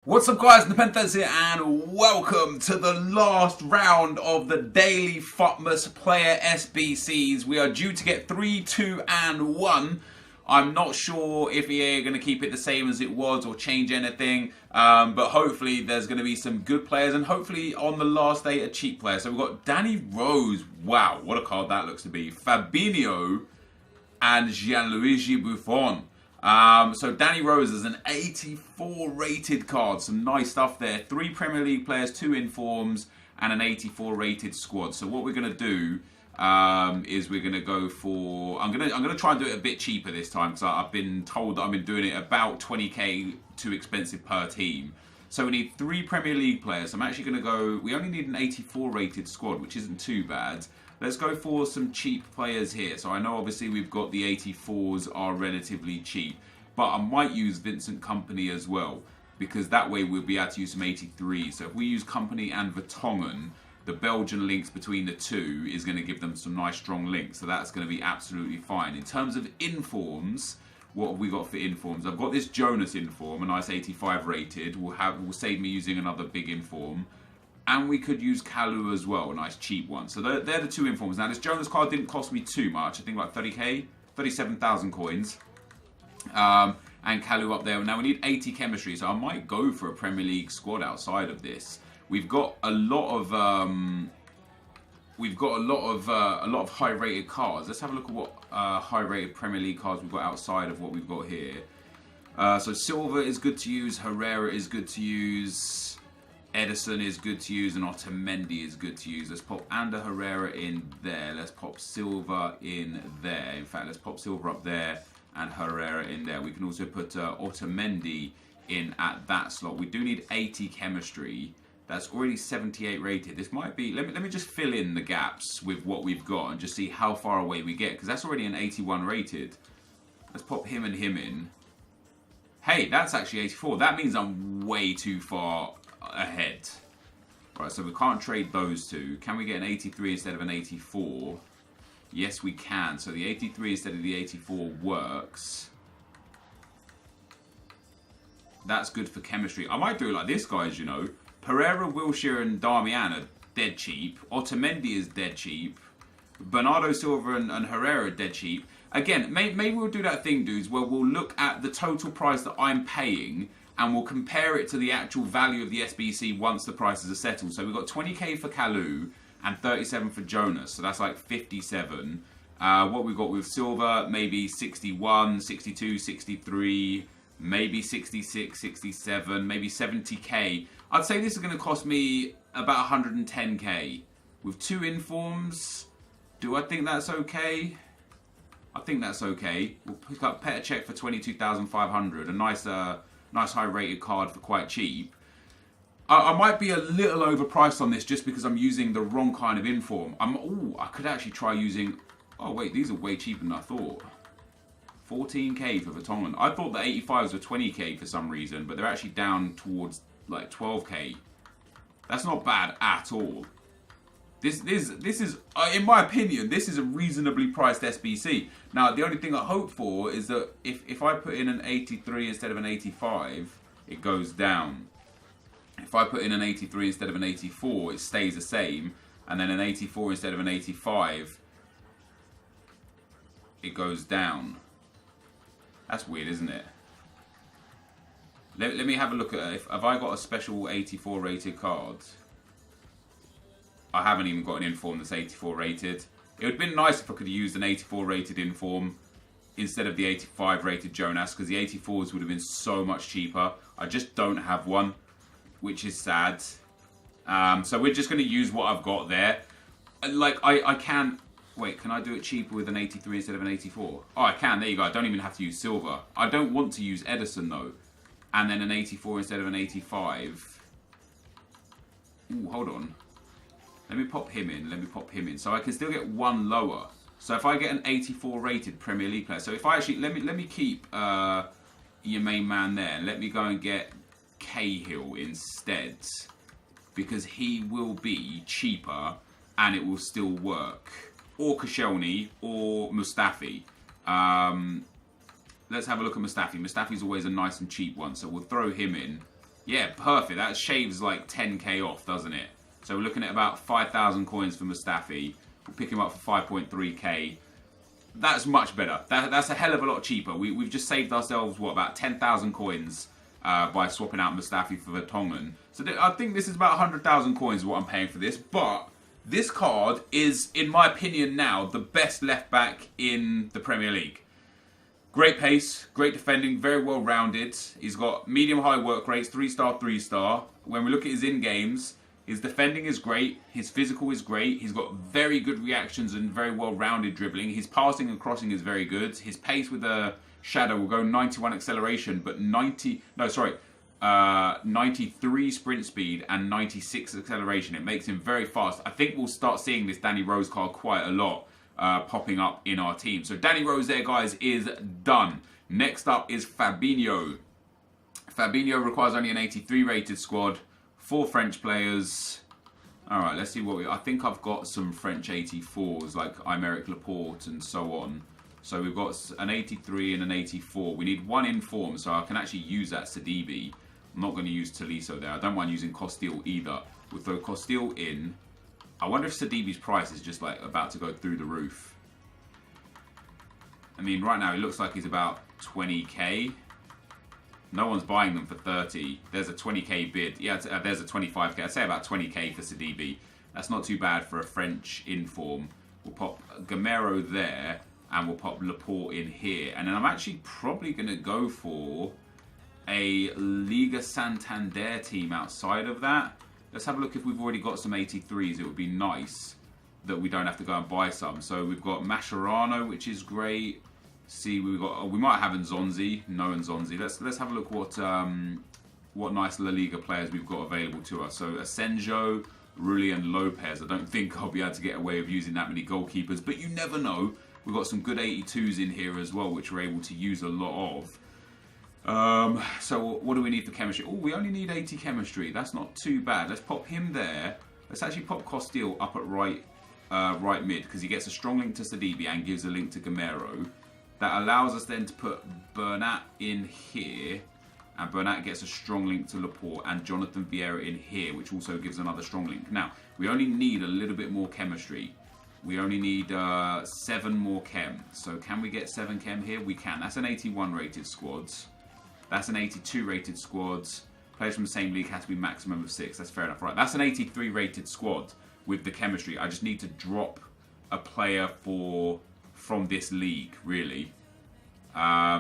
What's up guys, NepentheZ here and welcome to the last round of the daily FUTmas player SBCs. We are due to get 3, 2 and 1. I'm not sure if EA are going to keep it the same as it was or change anything, but hopefully there's going to be some good players and hopefully on the last day a cheap player. So we've got Danny Rose, wow what a card that looks to be, Fabinho and Gianluigi Buffon. So Danny Rose is an 84 rated card, some nice stuff there. 3 Premier League players, 2 informs, and an 84 rated squad. So what we're gonna do is we're gonna go for. I'm gonna try and do it a bit cheaper this time because I've been told that I've been doing it about 20k too expensive per team. So we need 3 Premier League players. I'm actually gonna go. We only need an 84 rated squad, which isn't too bad. Let's go for some cheap players here. So I know obviously we've got the 84s are relatively cheap, but I might use Vincent Kompany as well because that way we'll be able to use some 83s. So if we use Kompany and Vertonghen, the Belgian links between the two is going to give them some nice strong links. So that's going to be absolutely fine. In terms of informs, what have we got for informs? I've got this Jonas inform, a nice 85 rated. Will save me using another big inform. And we could use Kalu as well, a nice cheap one. So they're the 2 informs. Now this Jonas card didn't cost me too much. I think like 30k, 37,000 coins. And Kalu up there. Now we need 80 chemistry, so I might go for a Premier League squad outside of this. We've got a lot of high-rated cards. Let's have a look at what high-rated Premier League cards we've got outside of what we've got here. So Silva is good to use. Herrera is good to use. Edison is good to use and Otamendi is good to use. Let's pop Ander Herrera in there. Let's pop Silva in there. In fact, let's pop Silva up there and Herrera in there. We can also put Otamendi in at that slot. We do need 80 chemistry. That's already 78 rated. This might be... Let me just fill in the gaps with what we've got and just see how far away we get because that's already an 81 rated. Let's pop him and him in. Hey, that's actually 84. That means I'm way too far ahead. Right, so we can't trade those two. Can we get an 83 instead of an 84? Yes, we can. So the 83 instead of the 84 works. That's good for chemistry. I might do it like this, guys, you know. Pereira, Wilshere, and Darmian are dead cheap. Otamendi is dead cheap. Bernardo Silva and Herrera are dead cheap. Again, maybe we'll do that thing, dudes, where we'll look at the total price that I'm paying and we'll compare it to the actual value of the SBC once the prices are settled. So we've got 20k for Kalu and 37 for Jonas. So that's like 57. What we've got with Silva, maybe 61, 62, 63, maybe 66, 67, maybe 70k. I'd say this is going to cost me about 110k. With 2 informs, do I think that's okay? I think that's okay. We'll pick up Petr Cech for 22,500. A nice high rated card for quite cheap. I might be a little overpriced on this just because I'm using the wrong kind of inform. I could actually try using... Oh wait, these are way cheaper than I thought. 14k for Vertonghen. I thought the 85s were 20k for some reason, but they're actually down towards like 12k. That's not bad at all. This is, in my opinion, this is a reasonably priced SBC. Now, the only thing I hope for is that if I put in an 83 instead of an 85, it goes down. If I put in an 83 instead of an 84, it stays the same. And then an 84 instead of an 85, it goes down. That's weird, isn't it? Let me have a look at it. Have I got a special 84 rated card? I haven't even got an inform that's 84 rated. It would have been nice if I could have used an 84 rated inform instead of the 85 rated Jonas because the 84s would have been so much cheaper. I just don't have one, which is sad. So we're just going to use what I've got there. Like, I can... Wait, can I do it cheaper with an 83 instead of an 84? Oh, I can. There you go. I don't even have to use Silva. I don't want to use Edison, though. And then an 84 instead of an 85. Ooh, hold on. Let me pop him in. Let me pop him in. So I can still get one lower. So if I get an 84 rated Premier League player. So if I actually... Let me keep your main man there. Let me go and get Cahill instead. Because he will be cheaper and it will still work. Or Koscielny or Mustafi. Let's have a look at Mustafi. Mustafi's always a nice and cheap one, so we'll throw him in. Yeah, perfect. That shaves like 10k off, doesn't it? So we're looking at about 5,000 coins for Mustafi. We'll pick him up for 5.3k. That's much better. That's a hell of a lot cheaper. We've just saved ourselves, what, about 10,000 coins by swapping out Mustafi for Vertonghen. So I think this is about 100,000 coins is what I'm paying for this. But this card is, in my opinion now, the best left back in the Premier League. Great pace, great defending, very well rounded. He's got medium-high work rates, 3-star, 3-star. When we look at his in-games, his defending is great, his physical is great, he's got very good reactions and very well-rounded dribbling. His passing and crossing is very good. His pace with a shadow will go 91 acceleration, but 93 sprint speed and 96 acceleration. It makes him very fast. I think we'll start seeing this Danny Rose card quite a lot. Popping up in our team. So Danny Rose there, guys, is done. Next up is Fabinho. Fabinho requires only an 83 rated squad. 4 French players. Alright, let's see what I think I've got some French 84s like Aymeric Laporte and so on. So we've got an 83 and an 84. We need 1 in form, so I can actually use that Sidibe. I'm not going to use Tolisso there. I don't mind using Costil either. We'll throw Costil in. I wonder if Sidibe's price is just like about to go through the roof. I mean, right now it looks like he's about 20k. No one's buying them for 30. There's a 20k bid. Yeah, there's a 25k. I'd say about 20k for Sidibe. That's not too bad for a French inform. We'll pop Gamero there, and we'll pop Laporte in here. And then I'm actually probably going to go for a Liga Santander team outside of that. Let's have a look if we've already got some 83s. It would be nice that we don't have to go and buy some. So we've got Mascherano, which is great. See, we might have Nzonzi. No Nzonzi. Let's have a look what nice La Liga players we've got available to us. So Asenjo, Rulli and Lopez. I don't think I'll be able to get away with using that many goalkeepers, but you never know. We've got some good 82s in here as well, which we're able to use a lot of. So what do we need for chemistry? Oh, we only need 80 chemistry. That's not too bad. Let's pop him there. Let's actually pop Costil up at right mid, because he gets a strong link to Sidibe and gives a link to Gamero. That allows us then to put Bernat in here, and Bernat gets a strong link to Laporte, and Jonathan Vieira in here, which also gives another strong link. Now, we only need a little bit more chemistry. We only need 7 more chem. So can we get 7 chem here? We can. That's an 81 rated squads. That's an 82 rated squads. Players from the same league has to be maximum of 6. That's fair enough. Right, that's an 83 rated squad with the chemistry. I just need to drop a player from this league, really. I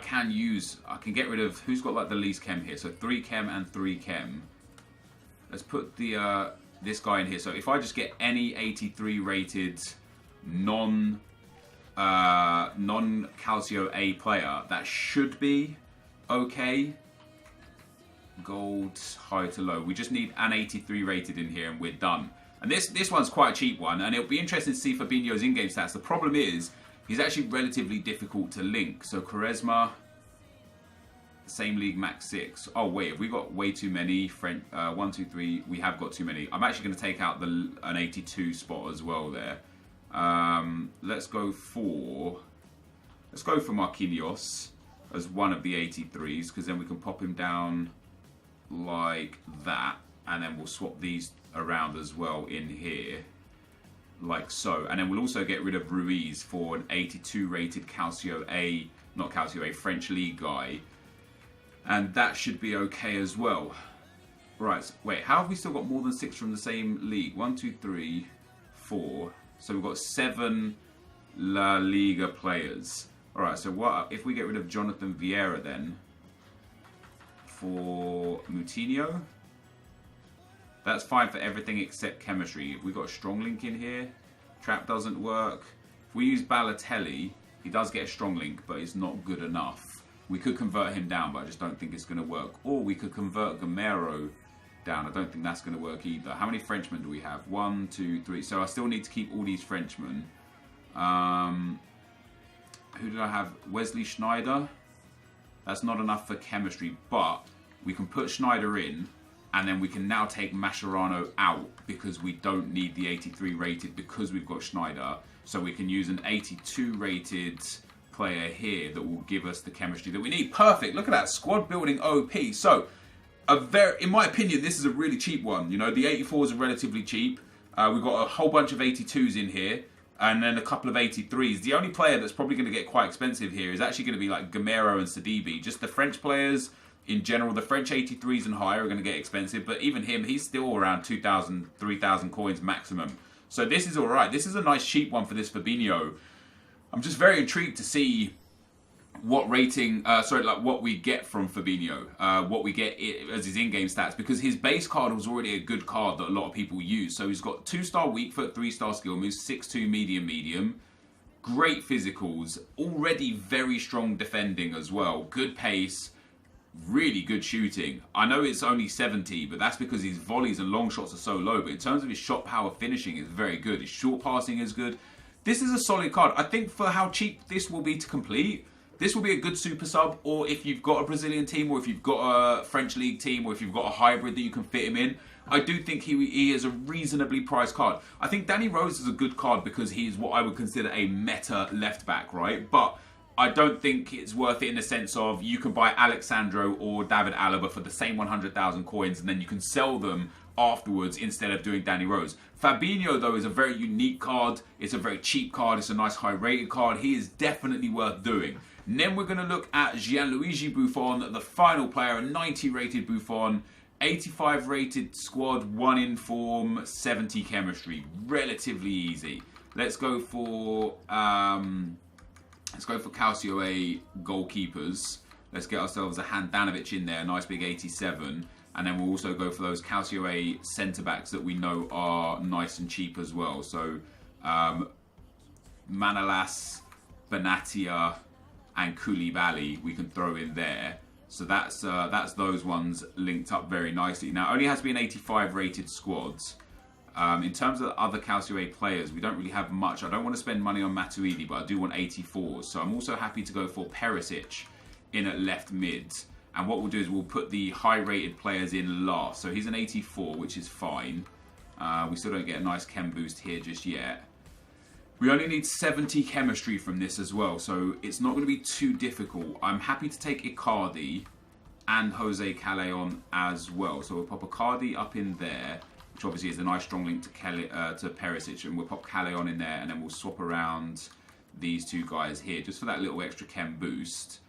can get rid of, who's got like the least chem here? So 3 chem and 3 chem. Let's put the this guy in here. So if I just get any 83 rated non-Calcio A player, that should be okay. Gold, high to low. We just need an 83 rated in here and we're done. And this one's quite a cheap one, and it'll be interesting to see Fabinho's in-game stats. The problem is, he's actually relatively difficult to link. So Quaresma, same league, max 6. Oh wait, have we got way too many? 1, 2, 3, we have got too many. I'm actually going to take out an 82 spot as well there. Let's go for Marquinhos as one of the 83s, because then we can pop him down like that, and then we'll swap these around as well in here, like so. And then we'll also get rid of Ruiz for an 82 rated Calcio A, not Calcio A, French League guy, and that should be okay as well. Right, wait, how have we still got more than 6 from the same league? 1, 2, 3, 4. So we've got 7 La Liga players. Alright, so what if we get rid of Jonathan Vieira then for Moutinho? That's fine for everything except chemistry. We've got a strong link in here. Trap doesn't work. If we use Balotelli, he does get a strong link, but it's not good enough. We could convert him down, but I just don't think it's going to work. Or we could convert Gamero down. I don't think that's going to work either. How many Frenchmen do we have? 1, 2, 3. So I still need to keep all these Frenchmen. Who did I have? Wesley Schneider. That's not enough for chemistry, but we can put Schneider in, and then we can now take Mascherano out because we don't need the 83 rated because we've got Schneider. So we can use an 82 rated player here that will give us the chemistry that we need. Perfect. Look at that. Squad building OP. So, in my opinion, this is a really cheap one. You know, the 84s are relatively cheap. We've got a whole bunch of 82s in here. And then a couple of 83s. The only player that's probably going to get quite expensive here is actually going to be like Gamero and Sidibe. Just the French players in general, the French 83s and higher are going to get expensive. But even him, he's still around 2,000, 3,000 coins maximum. So this is alright. This is a nice cheap one for this Fabinho. I'm just very intrigued to see what rating, what we get from Fabinho, what we get as his in-game stats, because his base card was already a good card that a lot of people use. So he's got 2-star weak foot, 3-star skill moves, 6'2" medium, great physicals, already very strong defending as well, good pace, really good shooting. I know it's only 70, but that's because his volleys and long shots are so low, but in terms of his shot power finishing, it's very good. His short passing is good. This is a solid card. I think for how cheap this will be to complete, this will be a good super sub, or if you've got a Brazilian team, or if you've got a French league team, or if you've got a hybrid that you can fit him in, I do think he is a reasonably priced card. I think Danny Rose is a good card because he's what I would consider a meta left back, right? But I don't think it's worth it in the sense of you can buy Alexandro or David Alaba for the same 100,000 coins and then you can sell them afterwards instead of doing Danny Rose. Fabinho, though, is a very unique card. It's a very cheap card. It's a nice high-rated card. He is definitely worth doing. And then we're going to look at Gianluigi Buffon, the final player, a 90 rated Buffon, 85 rated squad, 1 in form, 70 chemistry. Relatively easy. Let's go for Calcio A goalkeepers. Let's get ourselves a Handanovic in there, a nice big 87. And then we'll also go for those Calcio A centre-backs that we know are nice and cheap as well. So, Manolas, Benatia, and Koulibaly we can throw in there. So that's those ones linked up very nicely. Now, it only has to be an 85 rated squads. In terms of the other Calcio A players, we don't really have much. I don't want to spend money on Matuidi, but I do want 84s. So I'm also happy to go for Perisic in at left mid. And what we'll do is we'll put the high-rated players in last. So he's an 84, which is fine. We still don't get a nice chem boost here just yet. We only need 70 chemistry from this as well, so it's not going to be too difficult. I'm happy to take Icardi and Jose Callejon as well. So we'll pop Icardi up in there, which obviously is a nice strong link to Perisic, and we'll pop Callejon in there, and then we'll swap around these two guys here, just for that little extra chem boost.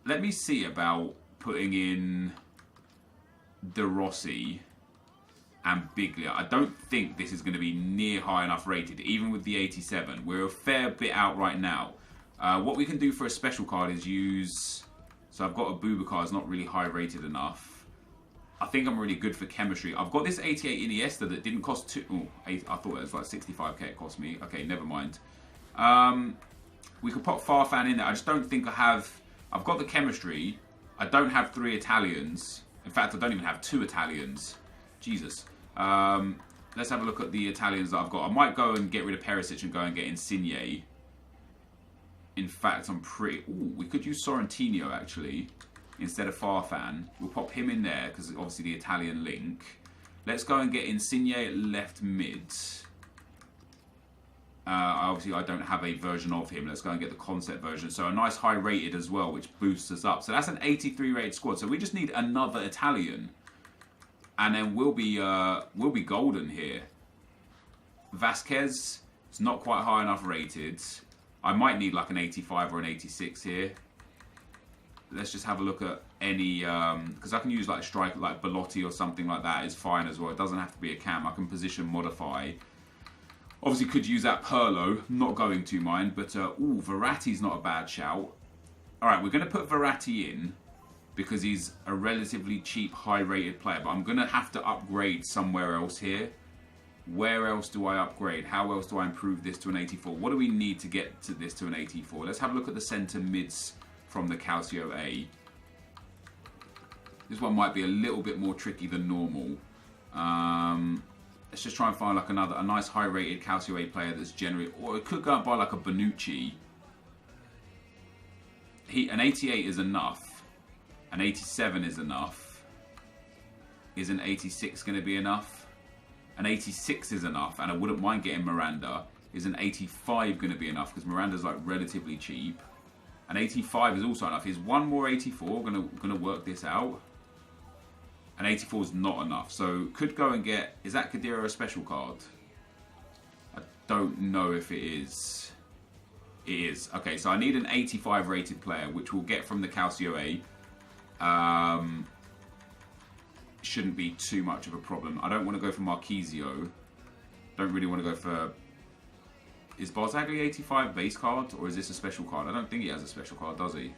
Let me see about putting in De Rossi and Biglia. I don't think this is going to be near high enough rated, even with the 87. We're a fair bit out right now. What we can do for a special card is use... So I've got a Boubacar, it's not really high rated enough. I think I'm really good for chemistry. I've got this 88 Iniesta that didn't cost too... Oh, I thought it was like 65k it cost me. Okay, never mind. We could pop Farfan in there. I just don't think I have... I've got the chemistry. I don't have 3 Italians. In fact, I don't even have 2 Italians. Jesus. Let's have a look at the Italians that I've got. I might go and get rid of Perisic and go and get Insigne. In fact, I'm pretty... Ooh, we could use Sorrentino, actually, instead of Farfan. We'll pop him in there, because obviously the Italian link. Let's go and get Insigne at left mid. Obviously, I don't have a version of him. Let's go and get the concept version. So a nice high rated as well, which boosts us up. So that's an 83 rated squad. So we just need another Italian. And then we'll be golden here. Vasquez, it's not quite high enough rated. I might need like an 85 or an 86 here. Let's just have a look at any, because I can use like a striker like Belotti or something like that is fine as well. It doesn't have to be a cam. I can position modify. Obviously could use that Pirlo, not going to mind, but ooh, Verratti's not a bad shout. Alright, we're going to put Verratti in because he's a relatively cheap, high-rated player, but I'm going to have to upgrade somewhere else here. Where else do I upgrade? How else do I improve this to an 84? What do we need to get to this to an 84? Let's have a look at the centre mids from the Calcio A. This one might be a little bit more tricky than normal. Let's just try and find like a nice high-rated Calcio A player that's generally... Or it could go and buy like a Bonucci. An 88 is enough. An 87 is enough. Is an 86 going to be enough? An 86 is enough, and I wouldn't mind getting Miranda. is an 85 going to be enough? Because Miranda's like relatively cheap. An 85 is also enough. Is one more 84 gonna work this out? An 84 is not enough. So could go and get. Is that Khedira a special card? I don't know if it is. It is. Okay, so I need an 85 rated player, which we'll get from the Calcio A. Shouldn't be too much of a problem. I don't want to go for Marquisio. Don't really want to go for... Is Barzagli 85 base card, or is this a special card? I don't think he has a special card, does he?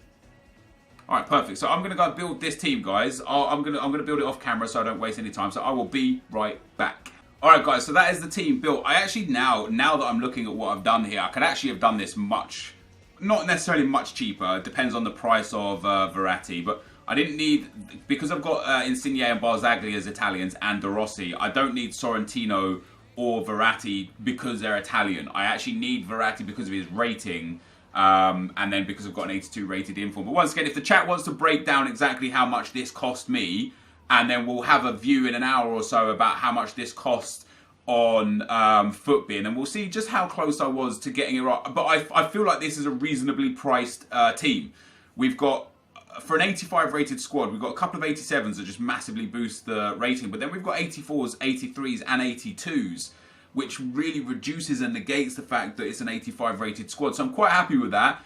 All right, perfect. So I'm going to go build this team, guys. I'm going to build it off camera so I don't waste any time. So I will be right back. All right, guys. So that is the team built. I actually now that I'm looking at what I've done here, I could actually have done this much, not necessarily much cheaper. It depends on the price of Verratti, but I didn't need, because I've got Insigne and Barzagli as Italians and De Rossi. I don't need Sorrentino or Verratti because they're Italian. I actually need Verratti because of his rating, and then because I've got an 82 rated inform. But once again, if the chat wants to break down exactly how much this cost me, and then we'll have a view in an hour or so about how much this cost on FUTbin, and we'll see just how close I was to getting it right. But I feel like this is a reasonably priced team. We've got, for an 85 rated squad, we've got a couple of 87s that just massively boost the rating, but then we've got 84s, 83s and 82s, which really reduces and negates the fact that it's an 85 rated squad. So I'm quite happy with that.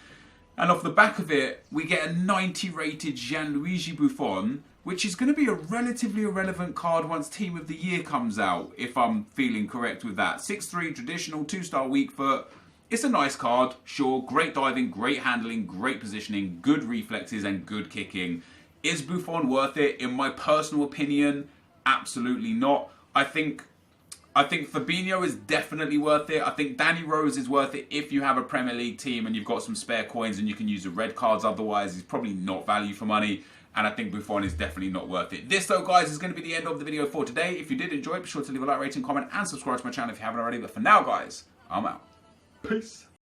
And off the back of it, we get a 90 rated Gianluigi Buffon, which is going to be a relatively irrelevant card once Team of the Year comes out, if I'm feeling correct with that. 6'3", traditional, 2-star weak foot. It's a nice card, sure. Great diving, great handling, great positioning, good reflexes and good kicking. Is Buffon worth it? In my personal opinion, absolutely not. I think Fabinho is definitely worth it. I think Danny Rose is worth it if you have a Premier League team and you've got some spare coins and you can use the red cards. Otherwise, he's probably not value for money. And I think Buffon is definitely not worth it. This, though, guys, is going to be the end of the video for today. If you did enjoy it, be sure to leave a like, rating, comment, and subscribe to my channel if you haven't already. But for now, guys, I'm out. Peace.